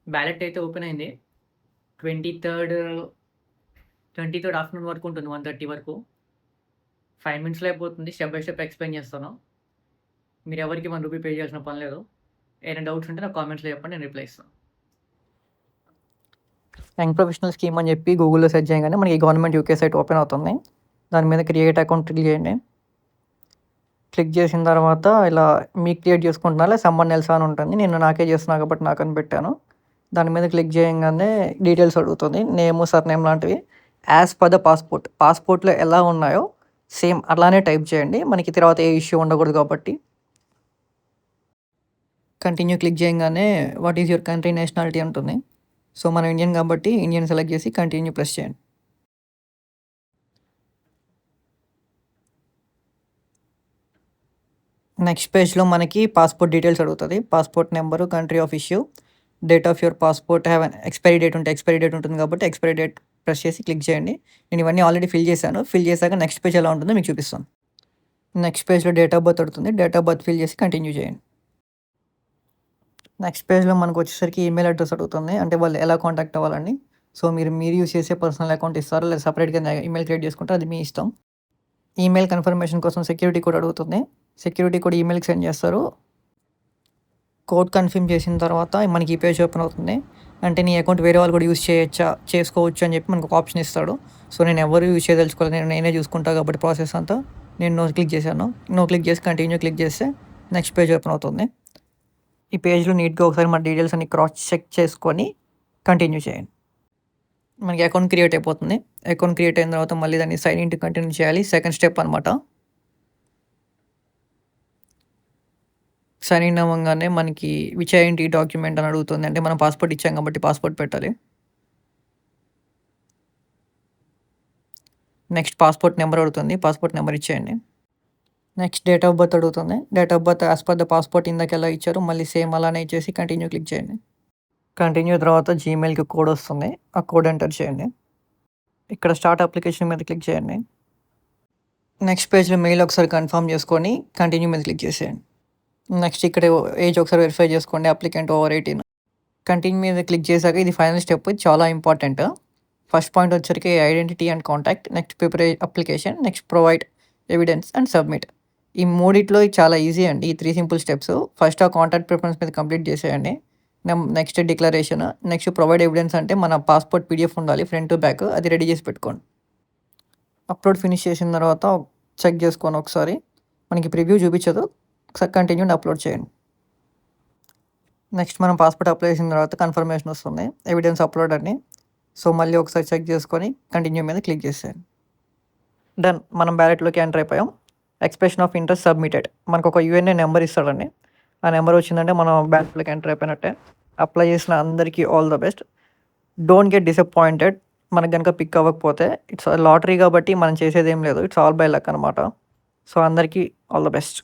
Ballot అయితే open అయింది. 23 23 afternoon వరకు ఉంటుంది. 1:30 వరకు. 5 మినిట్స్‌లో అయిపోతుంది. స్టెప్ బై స్టెప్ ఎక్స్‌ప్లెయిన్ చేస్తాను. మీరెవరికీ రూ. 1 పే చేయాల్సిన పని లేదు. ఏమైనా డౌట్స్ ఉంటే నాకు కామెంట్స్‌లో చెప్పండి. నేను రిప్లై ఇస్తాను. యంగ్ ప్రొఫెషనల్ స్కీమ్ అని చెప్పి గూగుల్‌లో సెర్చ్ చేయగానే మనకి గవర్నమెంట్ యూకే సైట్ ఓపెన్ అవుతుంది. దాని మీద క్రియేట్ అకౌంట్ క్లిక్ చేయండి. క్లిక్ చేసిన తర్వాత ఇలా మీకు క్రియేట్ చేసుకుంటున్నారా లేదా సమ్‌వన్ ఎల్సా అని ఉంటుంది. నేను నాకే చేస్తున్నా కాబట్టి నాకని పెట్టాను. దాని మీద క్లిక్ చేయంగానే డీటెయిల్స్ అడుగుతుంది. నేము, సర్‌నేమ్ లాంటివి యాజ్ పర్ ద పాస్‌పోర్ట్. పాస్‌పోర్ట్‌లో ఎలా ఉన్నాయో సేమ్ అలానే టైప్ చేయండి. మనకి తర్వాత ఏ ఇష్యూ ఉండకూడదు కాబట్టి. కంటిన్యూ క్లిక్ చేయంగానే what is your country nationality ఉంటుంది. సో, మనం ఇండియన్ కాబట్టి ఇండియన్ సెలెక్ట్ చేసి కంటిన్యూ ప్రెస్ చేయండి. నెక్స్ట్ పేజ్‌లో మనకి పాస్‌పోర్ట్ డీటెయిల్స్ అడుగుతది. Passport number, country of issue, date of your passport have an expiry date ఉంటే ఎక్స్‌పైరీ డేట్ ఉంటుంది కాబట్టి ఎక్స్‌పైరీ డేట్ ప్రెస్ చేసి క్లిక్ చేయండి. నేను ఇవన్నీ ఆల్రెడీ ఫిల్ చేశాను. ఫిల్ చేశాక నెక్స్ట్ పేజ్ ఎలా ఉంటుందో మీకు చూపిస్తాను. నెక్స్ట్ పేజ్‌లో డేట్ ఆఫ్ బర్త్ అడుగుతుంది. డేట్ ఆఫ్ బర్త్ ఫిల్ చేసి కంటిన్యూ చేయండి. నెక్స్ట్ పేజ్‌లో మనకొచ్చేసరికి ఈమెయిల్ అడ్రెస్ అడుగుతుంది. అంటే వాళ్ళు ఎలా కాంటాక్ట్ అవ్వాలని. సో, మీరు యూజ్ చేసే పర్సనల్ అకౌంట్ ఇస్తారా లేదా సెపరేట్‌గా ఈమెయిల్ క్రియేట్ చేసుకుంటారా అది మీ ఇష్టం. ఈమెయిల్ కన్ఫర్మేషన్ కోసం సెక్యూరిటీ కోడ్ అడుగుతుంది. సెక్యూరిటీ కోడ్ ఈమెయిల్‌కి సెండ్ చేస్తారు. కోడ్ కన్ఫర్మ్ చేసిన తర్వాత మనకి ఈ పేజ్ ఓపెన్ అవుతుంది. అంటే నీ అకౌంట్ వేరే వాళ్ళు కూడా యూజ్ చేసుకోవచ్చు అని చెప్పి మనకు ఒక ఆప్షన్ ఇస్తాడు. సో, నేను ఎవరు యూజ్ చేయదలుచుకోలేదు. నేనే చూసుకుంటా కాబట్టి ప్రాసెస్ అంతా. నేను నో క్లిక్ చేశాను. నో క్లిక్ చేసి కంటిన్యూ క్లిక్ చేస్తే నెక్స్ట్ పేజ్ ఓపెన్ అవుతుంది. ఈ పేజ్‌లో నీట్‌గా ఒకసారి మన డీటెయిల్స్ అన్ని క్రాస్ చెక్ చేసుకొని కంటిన్యూ చేయండి. మనకి అకౌంట్ క్రియేట్ అయిపోతుంది. అకౌంట్ క్రియేట్ అయిన తర్వాత మళ్ళీ దాన్ని సైన్ ఇన్ టు కంటిన్యూ చేయాలి. సెకండ్ స్టెప్ అనమాట. సైన్ ఇన్ అవ్వంగానే మనకి విచ్ ఐడెంటిటీ డాక్యుమెంట్ అని అడుగుతుంది. అంటే మనం పాస్‌పోర్ట్ ఇచ్చాం కాబట్టి పాస్‌పోర్ట్ పెట్టాలి. నెక్స్ట్ పాస్‌పోర్ట్ నంబర్ అడుగుతుంది. పాస్‌పోర్ట్ నంబర్ ఇచ్చేయండి. నెక్స్ట్ డేట్ ఆఫ్ బర్త్ అడుగుతుంది. Date of birth as per the passport ఇందాక ఎలా ఇచ్చారో మళ్ళీ సేమ్ అలానే ఇచ్చేసి కంటిన్యూ క్లిక్ చేయండి. కంటిన్యూ తర్వాత జీమెయిల్‌కి కోడ్ వస్తుంది. ఆ కోడ్ ఎంటర్ చేయండి. ఇక్కడ స్టార్ట్ అప్లికేషన్ మీద క్లిక్ చేయండి. నెక్స్ట్ పేజ్‌లో మెయిల్ ఒకసారి కన్ఫర్మ్ చేసుకొని కంటిన్యూ మీద క్లిక్ చేసేయండి. నెక్స్ట్ ఇక్కడ ఏజ్ ఒకసారి వెరిఫై చేసుకోండి. Applicant over 18. కంటిన్యూ మీద క్లిక్ చేశాక ఇది ఫైనల్ స్టెప్. ఇది చాలా ఇంపార్టెంట్. ఫస్ట్ పాయింట్ వచ్చరికి identity and contact. Next prepare application. Next provide evidence and submit. ఈ మూడిట్లో ఇది చాలా ఈజీ అండి. ఈ 3 సింపుల్ స్టెప్స్. ఫస్ట్ ఆ కాంటాక్ట్ ప్రిఫరెన్స్ మీద కంప్లీట్ చేసేయండి. Next declaration. Next provide evidence అంటే మన పాస్‌పోర్ట్ పీడీఎఫ్ ఉండాలి ఫ్రంట్ టు బ్యాక్. అది రెడీ చేసి పెట్టుకోండి. అప్లోడ్ ఫినిష్ చేసిన తర్వాత చెక్ చేసుకోండి ఒకసారి. మనకి ప్రివ్యూ చూపించదు. ఒకసారి కంటిన్యూ అప్లోడ్ చేయండి. నెక్స్ట్ మనం పాస్‌పోర్ట్ అప్లై చేసిన తర్వాత కన్ఫర్మేషన్ వస్తుంది. ఎవిడెన్స్ అప్లోడ్ అని. సో, మళ్ళీ ఒకసారి చెక్ చేసుకొని కంటిన్యూ మీద క్లిక్ చేసేయండి. డన్. మనం బ్యాలెట్‌లోకి ఎంటర్ అయిపోయాం. Expression of interest submitted. మనకొక యూఎన్ఏ నెంబర్ ఇస్తాడండి. ఆ నెంబర్ వచ్చిందంటే మనం బ్యాలెట్‌లోకి ఎంటర్ అయిపోయినట్టే. అప్లై చేసిన అందరికీ all the best. Don't get disappointed. మనకు గనుక పిక్ అవ్వకపోతే ఇట్స్ లాటరీ కాబట్టి మనం చేసేదేం లేదు. ఇట్స్ ఆల్ బై లక్ అనమాట. సో, అందరికీ ఆల్ ద బెస్ట్.